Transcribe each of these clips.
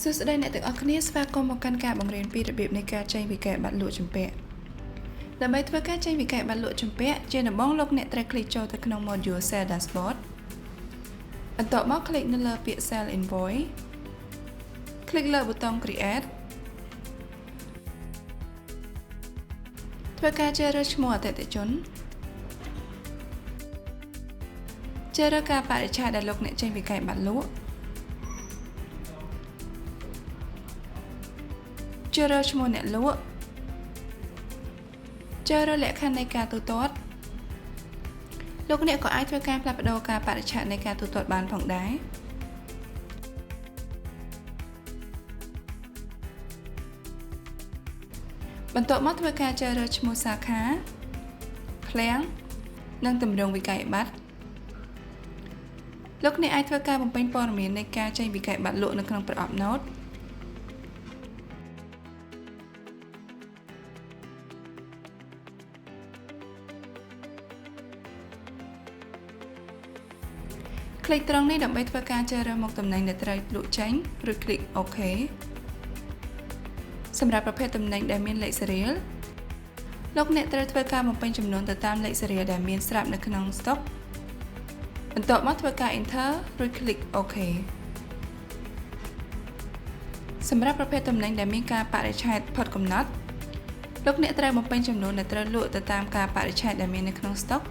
សួស្តីអ្នកទាំងអស់គ្នាស្វាគមន៍មកកាន់ការបង្រៀនពីរបៀបនៃការចេញវិក័យប័ណ្ណលក់ជំពាក់ដើម្បីធ្វើការចេញវិក័យប័ណ្ណលក់ជំពាក់ជាដំបូងលោកអ្នកត្រូវคลิกចូលទៅក្នុង module Sales Dashboard បន្ទាប់មកคลิกនៅលើពាក្យ Sell Invoice คลิกលើប៊ូតុង Create ធ្វើការជ្រើសរើសឈ្មោះអតិថិជនជ្រើសរើសកាលបរិច្ឆេទដែលលោកអ្នកចេញវិក័យប័ណ្ណលក់ជ្រើសរើសឈ្មោះអ្នកលក់ជ្រើសរើសលក្ខខណ្ឌនៃការទូទាត់លោកអ្នកក៏អាចធ្វើការផ្លាស់ប្ដូរកាលបរិច្ឆេទនៃការទូទាត់បានផងដែរបន្ទាប់មកធ្វើការជ្រើសរើសឈ្មោះសាខាឃ្លាំងនិងទម្រង់វិក័យប័ណ្ណលោកអ្នកអាចធ្វើការបំពេញព័ត៌មាននៃការចេញវិក័យប័ណ្ណលក់នៅក្នុងប្រអប់ Noteคลิกត្រង់នេះដើម្បីធ្វើការជ្រើសរើសមុខតំណែងដែលត្រូវលក់ចេញឬคลิกOK សម្រាប់ប្រភេទតំណែងដែលមានលេខ serial លោកអ្នកត្រូវធ្វើការបំពេញចំនួនទៅតាមលេខ serial ដែលមានស្រាប់នៅក្នុង stock បន្ទាប់មកធ្វើការ Enter ឬคลิกOK សម្រាប់ប្រភេទតំណែងដែលមានកាលបរិច្ឆេទផុតកំណត់លោកអ្នកត្រូវបំពេញចំនួនដែលត្រូវលក់ទៅតាមកាលបរិច្ឆេទដែលមាននៅក្នុង stock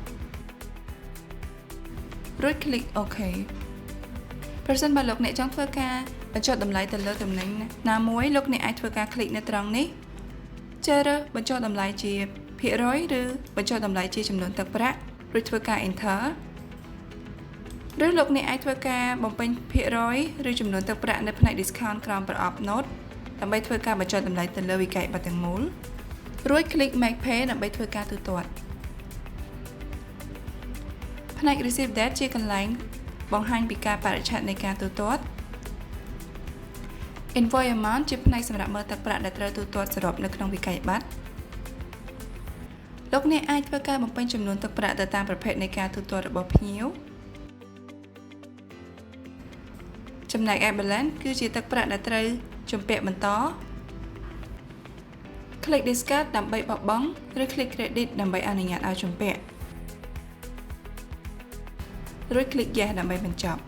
រួចคลิกOK ប្រសិនបើលោកអ្នកចង់ធ្វើការបញ្ចុះតម្លៃទៅលើតំណែងណាមួយលោកអ្នកអាចធ្វើការคลิกនៅត្រង់នេះជ្រើសរើសបញ្ចុះតម្លៃជាភាគរយឬបញ្ចុះតម្លៃជាចំនួនទឹកប្រាក់រួចធ្វើការ Enter ឬលោកអ្នកអាចធ្វើការបំពេញភាគរយឬចំនួនទឹកប្រាក់នៅផ្នែក Discount ក្រោមប្រអប់ Note ដើម្បីធ្វើការបញ្ចុះតម្លៃទៅលើវិក័យប័ណ្ណទាំងមូលរួចคลิก Make Pay ដើម្បីធ្វើការទូទាត់ផ្នែក Receive Date ជាកន្លែងបង្ហាញពីកាលបរិច្ឆេទនៃការទូទាត់ Invoice Amount ជាផ្នែកសម្រាប់មើលទឹកប្រាក់ដែលត្រូវទូទាត់សរុបនៅក្នុងវិក័យប័ណ្ណលោកអ្នកអាចធ្វើការបំពេញចំនួនទឹកប្រាក់ទៅតាមប្រភេទនៃការទូទាត់របស់ភ្ញៀវចំណែកឯ Balance គឺជាទឹកប្រាក់ដែលត្រូវជំពាក់បន្តคลิก Discard ដើម្បីបោះបង់ឬคลิก Credit ដើម្បីអនុញ្ញាតឲ្យជំពាក់រួចคลิก Yes ដើម្បីបញ្ចប់